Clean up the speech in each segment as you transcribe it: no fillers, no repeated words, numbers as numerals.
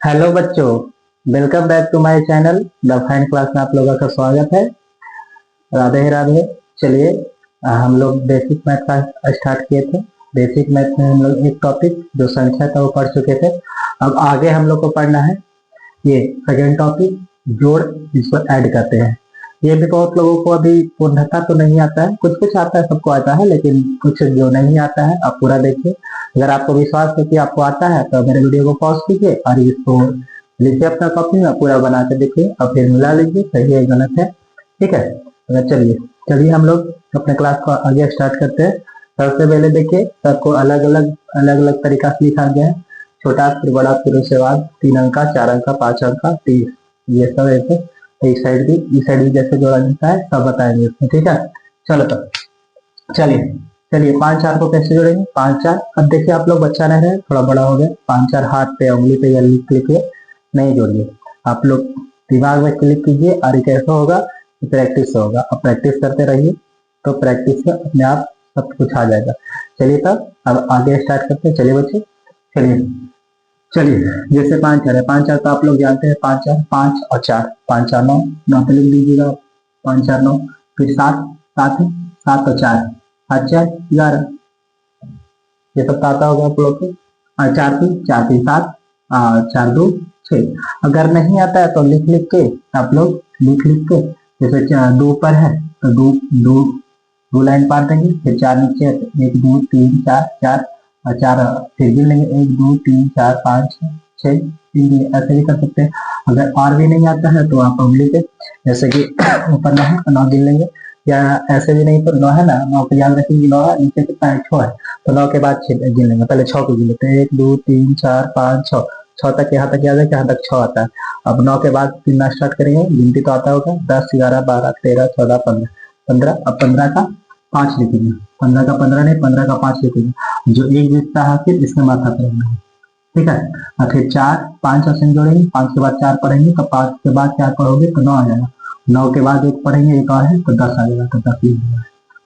Hello बच्चों, welcome back to my channel the fine class में आप लोगों का स्वागत है। राधे राधे। चलिए, हम लोग बेसिक मैथ का स्टार्ट किए थे। बेसिक मैथ में हम लोग एक टॉपिक जो संख्या था वो पढ़ चुके थे। अब आगे हम लोग को पढ़ना है ये सेकेंड टॉपिक, जोड़, जिसको ऐड करते हैं। ये भी बहुत लोगों को अभी पूर्णतः तो नहीं आता है, कुछ कुछ आता है, सबको आता है, लेकिन कुछ जो नहीं आता है आप पूरा देखिए। अगर आपको विश्वास है कि आपको आता है तो मेरे वीडियो को पॉज कीजिए और इसको लिखिए अपना कॉपी में, पूरा बना के देखिए और फिर मिला लीजिए सही है गलत है। ठीक है, अगर चलिए चलिए हम लोग अपने क्लास को आगे स्टार्ट करते हैं। सबसे पहले देखिए, सबको अलग अलग तरीका से लिखा गया है। छोटा फिर बड़ा फिर उसके बाद 3 अंक का, 4 अंक का, 5 अंक का, 30, ये सब ऐसे। इस साइड भी इस साइड भी जैसे जोड़ा जाता है सब बताएंगे इसमें। ठीक है, चलो तो चलिए चलिए 5 4 को कैसे जोड़ेंगे। 5 4, अब देखिए आप लोग बच्चा नहीं रहे, थोड़ा बड़ा हो गया। 5 4 हाथ पे उंगली पे या लिख लिखिए, नहीं जोड़िए। आप लोग दिमाग में क्लिक कीजिए और ये कैसा होगा, प्रैक्टिस से होगा। अब प्रैक्टिस करते रहिए तो प्रैक्टिस में अपने आप सब कुछ आ जाएगा। चलिए तब अब आगे स्टार्ट करते हैं। चलिए बच्चे, चलिए चलिए जैसे 5 4 है, 5 4 तो आप लोग जानते हैं। 5 4 5 और 4, 5 4 9, 9 पे लिख दीजिएगा। 5 4 9, फिर 7 7 है, 7 और 4, 7 4 11, ये सब आता होगा आप लोग को। 4 3 7, 4 2 6। अगर नहीं आता है तो लिख लिख के आप लोग लिख के, जैसे 2 पर है तो दो दो दो लाइन पार देंगे, फिर 4 नीचे है तो 1 2 3 4 4 और 4 फिर गिन लेंगे, 1 2 3 4 5 6 3, ऐसे भी कर सकते हैं। अगर और भी नहीं आता है तो आप उंगली पे जैसे कि ऊपर 9 है तो 9 गिन लेंगे, या ऐसे भी नहीं तो 9 है ना, 9 पे याद रखेंगे 9 है, नीचे कितना है 6 है तो 9 के बाद 6 गिन लेंगे। पहले 6 को गिन लेते हैं, 1 2 3 4 5 6, 6 तक यहाँ तक याद है कि यहाँ तक 6 आता है। अब 9 के बाद गिनना स्टार्ट करेंगे, गिनती तो आता होगा 10 11 12 13 14 15 15। अब 15 का 5 लिखेंगे, 15 का 15 नहीं, 15 का 5 लिखेंगे। जो एक दिखता है फिर इसके माथा पर रखना है। ठीक है, और फिर 4 5 ऑप्शन जोड़ेंगे, 5 के बाद 4 पढ़ेंगे तो 5 के बाद 4 पढ़ोगे तो 9 आ जाएगा। 9 के बाद 1 पढ़ेंगे, एक और है तो 10 आ जाएगा, तो 10 लिख देना।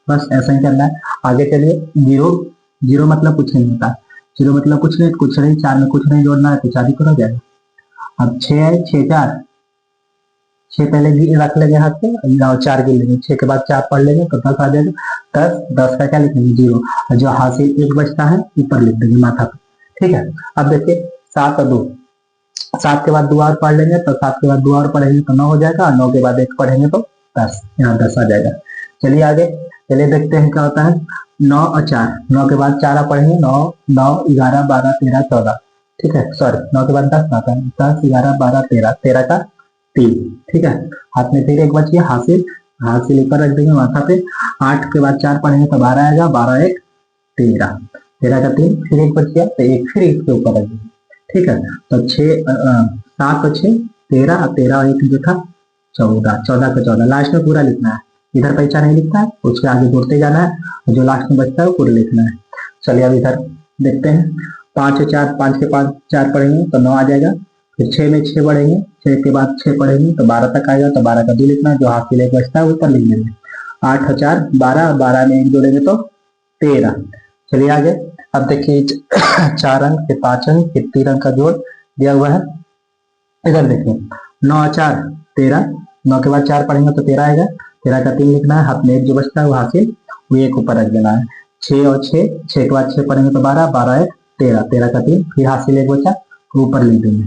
बस ऐसा ही करना है। आगे चलिए, जीरो, जीरो मतलब कुछ नहीं होता है। जीरो मतलब कुछ नहीं, 4 में कुछ नहीं जोड़ना है तो 4 ही पर हो जाएगा। अब 6 है, 6 4, 6 पहले रख लेंगे हाथ पे और 4 गिन लेंगे, 6 के बाद 4 पढ़ लेंगे तो 10 आ जाएगा। 10 10 का क्या लिखेंगे, जीरो। जो हाथ से 1 बचता है ऊपर लिख देंगे माथा पे। ठीक है, अब देखिए 7 और 2, 7 के बाद 2 और पढ़ लेंगे तो 7 के बाद 2 और पढ़ेंगे तो 9 हो जाएगा, और 9 के बाद 1 पढ़ेंगे तो 10, यहाँ 10 आ जाएगा। चलिए आगे, चलिए देखते हैं क्या होता है। 9 और 4, 9 के बाद 4 पढ़ेंगे, 9 9 11 12 13 14। ठीक है, सॉरी 9 के बाद 10 आता है, 10 11 12 13, 13 का 3। ठीक है, हाथ में फिर एक बच गया, हासिल, हासिल ऊपर रख देंगे माथा पे। 8 के बाद 4 पढ़ेंगे तो 12 आएगा, 12 1 13, 13 का 3, फिर एक बच गया तो एक फिर इसके ऊपर रख देंगे। ठीक है, तो 7 और 6 13, 13 और 1 जो था 14, 14 का 14 लास्ट में पूरा लिखना है। इधर पैसा नहीं लिखना है, उसके आगे जोड़ते जाना है, और जो लास्ट में बचता है वो पूरा लिखना है। चलिए अब इधर देखते हैं। 5 और 4, 5 के 5 4 पढ़ेंगे तो 9 आ जाएगा। फिर 6 में 6 पढ़ेंगे, 6 के बाद 6 पढ़ेंगे तो 12 तक आएगा, तो 12 का 2 लिखना है, जो हाथ के लिए बचता है ऊपर लिख लेंगे। 8 और 4 12, 12 में 1 जोड़ेंगे तो 13। चलिए आगे, अब देखिए 4 अंक फिर 5 अंक फिर 3 अंक का जोड़ दिया हुआ है। इधर देखिए 9 और 4 13, 9 के बाद 4 पढ़ेंगे तो 13 आएगा, 13 का 3 लिखना है, हाथ में 1 जो बचता है वो हासिल, वो 1 ऊपर रख देना है। 6 और 6, 6 के बाद 6 पढ़ेंगे तो 12, 12 1 13, 13 का 3, फिर हासिल 1 बचा ऊपर लिख देंगे।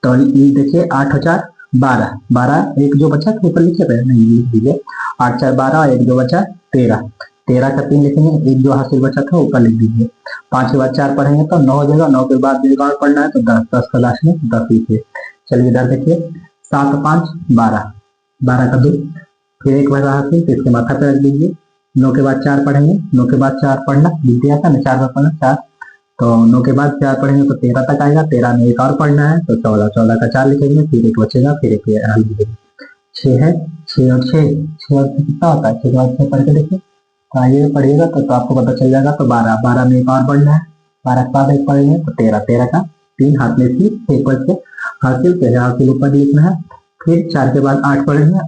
तो ये देखिए 8 और 4 12, 12 1 जो बचा तो ऊपर लिखे थे, नहीं लिख दीजिए। 8 4 12, 1 जो बचा 13, 13 का 3 लिखेंगे, 1 जो हासिल बचा था ऊपर लिख दीजिए। 5 के बाद 4 पढ़ेंगे तो 9 हो जाएगा, 9 के बाद 1 और पढ़ना है तो 10, 10 का लास्ट में 10 लिखिए। चलिए इधर देखिए 7 और 5 12, 12 का 2, फिर 1 बचा हासिल तो इसके माथा पे रख दीजिए। 9 के बाद 4 पढ़ेंगे, 9 के बाद 4 पढ़ना लिख दिया था ना, 4 का पढ़ना 4, तो 9 के बाद 4 पढ़ेंगे तो 13 तक आएगा, 13 में 1 और पढ़ना है तो 14, 14 का 4 लिखेंगे, फिर 1 बचेगा, फिर 1 यहाँ लिख देंगे। 6 है, 6 और 6, 6 और 6 कितना होता है, 6 के बाद 6 पढ़ के देखिए तो आइए पढ़िएगा तो आपको पता चल जाएगा। तो 12, 12 में 1 और पढ़ना है, 12 के बाद 1 पढ़ेंगे तो 13, 13 का 3, हाथ में फिर 1 बच के हासिल पे हासिल ऊपर लिखना है। फिर 4 के बाद 8 पढ़ेंगे,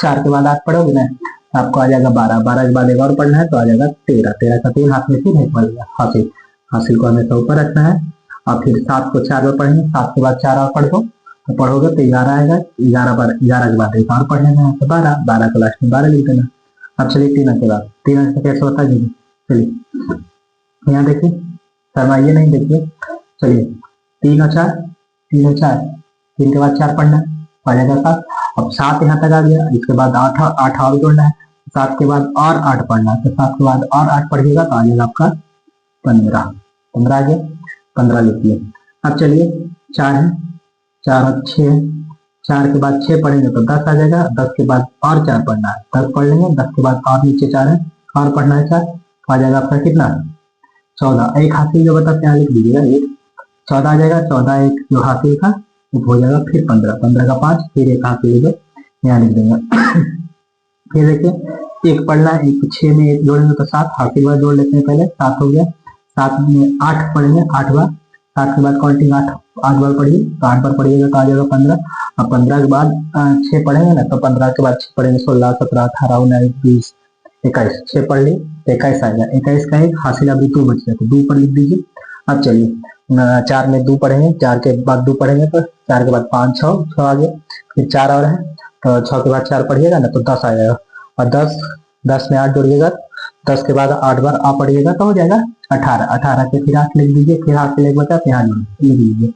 4 के बाद 8 पढ़ोगे ना आपको आ जाएगा 12, 12 के बाद 1 और पढ़ना है तो आ जाएगा 13, 13 का 3, हाथ में फिर 1 पढ़ेगा हासिल, हासिल को हमेशा ऊपर रखना है। और फिर 7 को 4 बार पढ़ेंगे, 7 के बाद 4 और पढ़ दो तो पढ़ोगे तो 11 आएगा। 11 के बाद एक और पढ़ लेना है तो 12, 12 को लास्ट में 12 लिख देना। अब चलिए 3 अंक के बाद, 3 अंक कैसे होता है देखिए। चलिए यहाँ देखिए, शर्माइए नहीं, देखिए। चलिए 3 और 4, 3 और 4, 3 के बाद 4 पढ़ना है, पढ़ जाएगा 7। अब 7 यहाँ तक आ गया, इसके बाद 8 और जोड़ना है, 7 के बाद और 8 पढ़ना है, तो 7 के बाद और 8 पढ़िएगा तो आ जाएगा आपका 15। 15 आ गया, 15 लिखिए। अब चलिए 4 है, 4 और 6 है, 4 के बाद 6 पढ़ेंगे तो 10 आ जाएगा, 10 के बाद और 4 पढ़ना है, 10 पढ़ लेंगे, 10 के बाद और नीचे 4 है और पढ़ना है 4, तो आ जाएगा आपका कितना 14। एक हासिल जो बताते हैं लिख दीजिएगा, एक 14 आ जाएगा, 14 एक जो हासिल था वो हो जाएगा फिर 15, 15 का 5, फिर एक हासिल जो यहाँ लिख देंगे। फिर देखिए एक पढ़ना है, एक 6 में एक जोड़ेंगे तो 7, हासिल बार जोड़ लेते हैं पहले, 7 हो गया। 7 में 8 पढ़ेंगे, 8 बार, 7 के बाद काउंटिंग 8 बार पढ़िए, तो 8 बार पढ़िएगा तो आ जाएगा 15। अब 15 के बाद 6 पढ़ेंगे ना, तो 15 के बाद 6 पढ़ेंगे 16, 17, 18, 19, 20, 21, 6 पढ़ लिए तो 21 आएगा। 21 का एक हासिल अभी 2 बच गया तो 2 पर लिख दीजिए। अब चलिए 4 में 2 पढ़ेंगे, 4 के बाद 2 पढ़ेंगे तो 4 के बाद 5, 6 आ गया, फिर 4 और है तो 6 के बाद 4 पढ़िएगा ना तो 10 आ जाएगा, और 10 में 8 जोड़िएगा, 10 के बाद 8 बार आ पढ़िएगा तो हो जाएगा 18, 18 के फिर 8 लिख दीजिए, फिर 8 से 1 बचा तो यहाँ लिख दीजिए।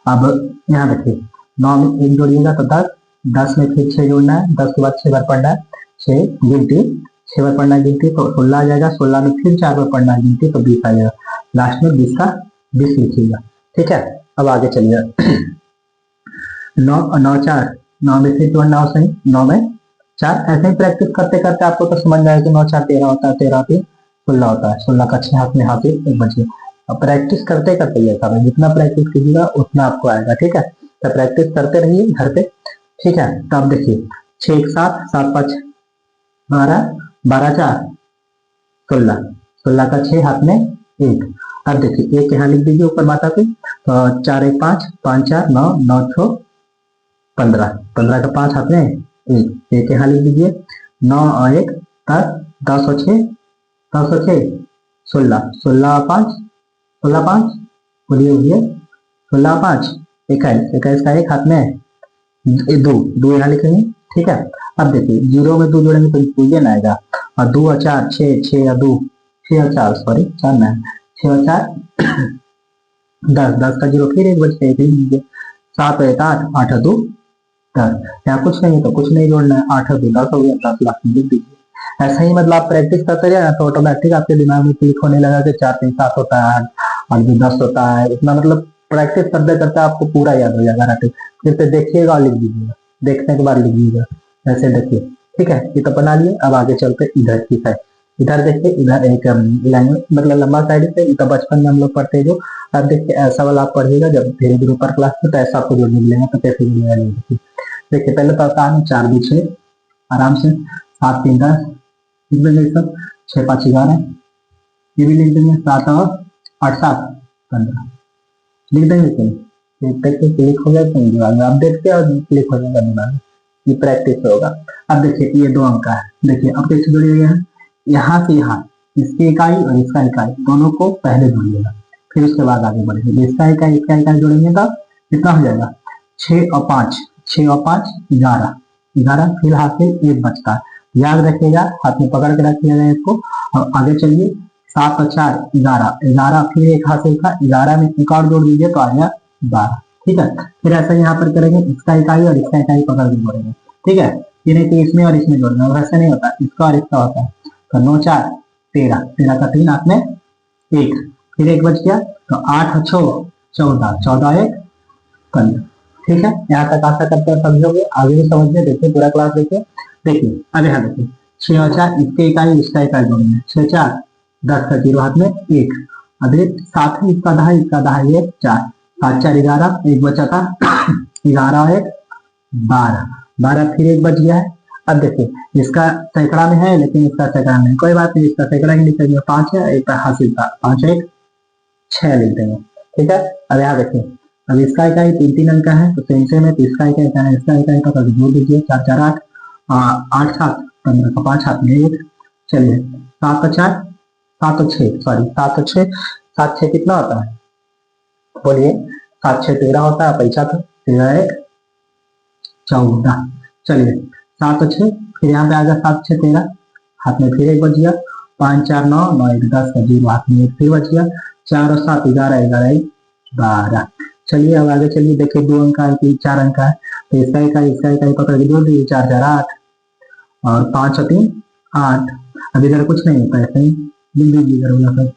अब यहाँ देखिए 9 में 1 जोड़िएगा तो 10, 10 में फिर 6 जोड़ना है, 10 के बाद 6 बार पढ़ना है, 6 गिनती 6 बार पढ़ना है गिनती तो 16 आ जाएगा, 16 में फिर 4 बार पढ़ना है गिनती तो 20 आ जाएगा, लास्ट में 20 का 20 लिखिएगा। ठीक है, अब आगे चलिए 9 9 4, 9 में फिर जोड़ना हो सही, 9 में 4, ऐसे ही प्रैक्टिस करते करते आपको तो समझ जाएगा कि 9 4 13 होता है, 13 फिर 16 होता है, 16 का 6 हाथ में हासिल 1 बच गया। अब प्रैक्टिस करते करते ये सब जितना प्रैक्टिस कीजिएगा उतना आपको आएगा। ठीक है, तो प्रैक्टिस करते रहिए घर पे। ठीक है, तो अब देखिए 6 1 7, 7 5 12, 12 4 16, 16 का 6 हाथ में 1। अब देखिए 1 यहाँ लिख दीजिए ऊपर माता पे, तो 4 1 5, 5 4 9, 9 6 15, 15 का 5 हाथ में 1 यहाँ लिख दीजिए, 9 और 1 10, 10 और 6, 10 और 6 16, 16 और 5, 16 5 बोलिए 16 और 5 21, 21 का 1 हाथ में 2 यहाँ लिखेंगे। ठीक है, अब देखिए 0 में 2 जोड़ेंगे तो पूजन आएगा, और 2 और 4 6, 6 और 2 6 और 4 सॉरी 4 में 6 और 4 10, 10 का 0 फिर 1 बच गया, 1 लिख दीजिए। 7 और 8, 8 और 2 10, यहाँ कुछ नहीं तो कुछ नहीं जोड़ना है, 8 और 2 10 हो गया, 10 लाख में लिख दीजिए। ऐसा ही मतलब आप प्रैक्टिस करते रहे तो ऑटोमेटिक आपके दिमाग में क्लिक होने लगा कि 4 3 7 होता है और 2 10 होता है, इतना मतलब प्रैक्टिस करते करते आपको पूरा याद हो जाएगा रटे। फिर से देखिएगा और लिख दीजिएगा, देखने के बाद लिख दीजिएगा, ऐसे देखिए। ठीक है, ये तो बना लिए। अब आगे चलते इधर की साइड, इधर देखिए, इधर एक लाइन मतलब लंबा साइड से, तो बचपन में हम लोग पढ़ते जो। अब देखिए ऐसा वाला आप पढ़िएगा जब धीरे धीरे ऊपर क्लास में, तो ऐसा आपको जोड़ने मिलेगा, तो कैसे मिलेगा नहीं देखिए। देखिए पहले तो आसान है, 4 2 6 आराम से, 7 3 10 लिख देंगे सब, 6 5 11 ये भी लिख देंगे, 7 और 8 7 15 लिख देंगे। देखते क्लिक हो जाए तो दिमाग में, आप देखते और क्लिक हो जाएगा दिमाग में, ये प्रैक्टिस होगा। अब देखिए ये 2 अंक का है, देखिए अब कैसे जोड़िएगा, यहाँ से यहाँ इसकी इकाई और इसका इकाई दोनों को पहले जोड़िएगा, फिर उसके बाद आगे बढ़ेंगे। इसका इकाई जोड़ेंगे तो कितना हो जाएगा, 6 और 5 6 और 5 11 11, फिर हाथ में 1 बचता है, याद रखिएगा, हाथ में पकड़ के रखिएगा इसको। और आगे चलिए 7 और 4 11 11, फिर 1 हासिल था, 11 में 1 और जोड़ दीजिए तो आ गया 12। ठीक है, फिर ऐसा यहाँ पर करेंगे, इसका इकाई और इसका इकाई पकड़ के जोड़ेंगे। ठीक है, ये नहीं कि इसमें और इसमें जोड़ना, वैसे नहीं होता, इसका और इसका होता है। तो 9 4 13, 13 का 3 हाथ में 1, फिर 1 बच गया, तो 8 और 6 14, 14 1 15। ठीक है, यहाँ तक आशा करते हैं समझोगे, आगे भी समझिए, देखिए पूरा क्लास देखिए। देखिए अब यहाँ देखिए 6 और 4 इसके इकाई इसका इकाई जोड़ेंगे, 6 4 10 का 0 हाथ में 1, अभी 7 है इसका आधा है, इसका आधा है, ये 4 7 4 11, 1 बचा था 11 और 1 12, 12 फिर 1 बच गया है। अब देखिए इसका सैकड़ा में है लेकिन इसका सैकड़ा में, कोई बात नहीं, इसका सैकड़ा ही लिख देंगे, 5 है, एक हासिल था 5 1 6 लिख देंगे। ठीक है, अब यहाँ देखिए, अब इसका इकाई 3 3 अंक का है तो सेम है, तो इसका इकाई क्या है, इसका इकाई का करके जोड़ दीजिए, 4 4 8 8 7 15 का 5 हाथ में 1। चलिए 7 और 4 7 और 6 सॉरी 7 और 6 7 6 कितना होता है बोलिए 7 6 13 होता है, पैसा था 13 1 14। चलिए 7 और 6, फिर यहाँ पे आ गया 7 6 13, हाथ में फिर एक बच गया, 5 4 9 9 1 10 का 0, हाथ में एक फिर बच गया, 4 और 7 11 11 1 12। चलिए अब आगे चलिए, देखिए 2 अंक है कि 4 अंक है, तो इसका इकाई पकड़ के जोड़ दीजिए, 4 4 8 और 5 और 3 8। अब इधर कुछ नहीं होता है, ऐसे ही लिख दीजिए इधर वाला सब।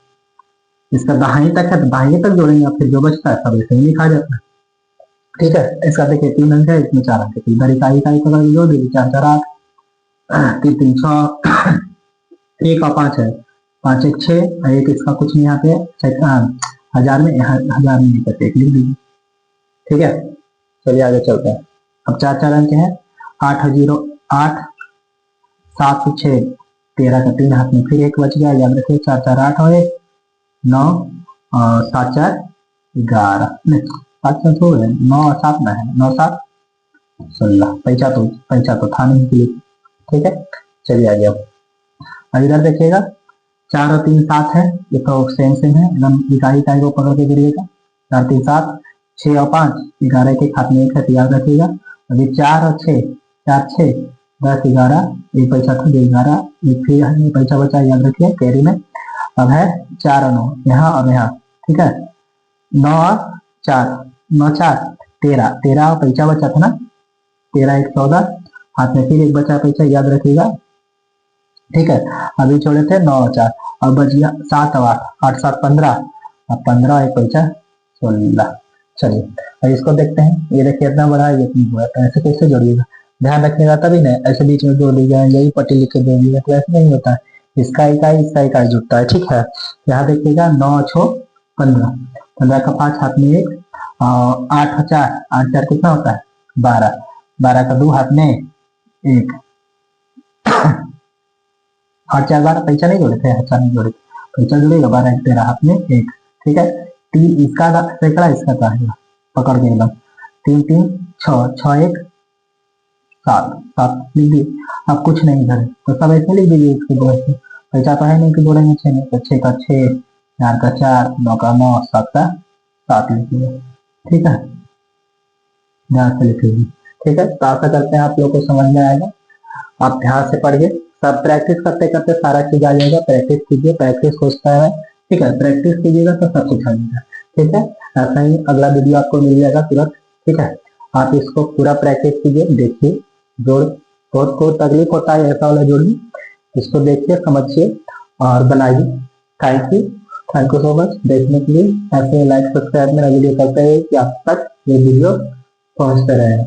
इसका दाहिने तक है तो दाहिने तक जोड़ेंगे, फिर जो बचता है सब ऐसे ही लिखा जाता है। ठीक है, इसका देखिए 3 अंक है, इसमें 4 अंक है, तो इधर इकाई पकड़ के जोड़ दीजिए, 4 4 8 3 3 6, 1 और 5 है, 5 1 6, एक इसका कुछ नहीं, यहाँ पे हजार में नहीं करते, एक लिख दीजिए। ठीक है, चलिए आगे चलते हैं। अब 4 4 अंक है, 8 0 8, 7 6 13 का 3, हाथ में फिर एक बच गया, याद रखिए 4 4 8 और 1 9 और 7 4 11, नहीं 7 4 थोड़े 9 और 7 में है, 9 7 16, पैसा तो था नहीं इसलिए। ठीक है, चलिए आगे। अब इधर देखिएगा 4 और 3 7 है, ये तो सेम है एकदम, इकाई को पकड़ के गिरिएगा, 4 3 7, 6 और 5 11 के, हाथ में एक है, याद रखिएगा। अभी 4 और 6 4 6 10 11, एक पैसा था 11, एक फिर ये पैसा बचा, याद रखिए कैरी में। अब है 4 और 9 यहाँ और यहाँ। ठीक है, 9 और 4 9 4 13 13 पैसा बचा था ना, 13 1 14, हाथ में फिर एक बचा पैसा, याद रखिएगा। ठीक है, अभी छोड़े थे 9 और 4, अब बच गया 7 और 8 8 7 15, अब 15 एक पैसा 16। चलिए अब इसको देखते हैं, ये देखिए इतना बड़ा है, ये इतनी बड़ा, तो ऐसे कैसे जोड़िएगा, ध्यान रखिएगा तभी नहीं, ऐसे बीच में जोड़ दीजिएगा, यही पट्टी लिख के जोड़ दीजिएगा, तो ऐसे नहीं होता है, इसका इकाई जुड़ता है। ठीक है, यहाँ देखिएगा 9 6 15, 15 का 5, हाथ में 1, 8 और 4 8 4 कितना होता है 12, 12 का 2, हाथ में 1, 8 4 12, पैसा नहीं जोड़े थे, अच्छा नहीं जोड़े, पैसा जोड़ेगा 12 1 13, हाथ में 1। ठीक है, 3 इसका सैकड़ा, इसका का है, पकड़ के एकदम 3 3 6 6 1 7 7 लिख दी। अब कुछ नहीं इधर, तो सब ऐसे लिख दीजिए, इसके दो ऐसे, पैसा तो है नहीं कि जोड़ेंगे 6 नहीं, तो 6 का 6, 4 का 4, 9 का 9, 7 का 7 लिखिए। ठीक है, ध्यान से लिखिए। ठीक है, तो आशा करते हैं आप लोग को समझ में आएगा, आप ध्यान से पढ़िए, सब प्रैक्टिस करते करते सारा चीज आ जाएगा, प्रैक्टिस कीजिए, प्रैक्टिस होता है। ठीक है, प्रैक्टिस कीजिएगा तो सब कुछ आ जाएगा। ठीक है, ऐसा ही अगला वीडियो आपको मिल जाएगा तुरंत। ठीक है, आप इसको पूरा प्रैक्टिस कीजिए, देखिए जोड़, बहुत को तकलीफ होता है ऐसा वाला जोड़ने, इसको देखिए समझिए और बनाइए। थैंक यू सो मच देखने के लिए। ऐसे लाइक सब्सक्राइब मेरा वीडियो करते हुए कि आप तक ये वीडियो पहुंचते रहे।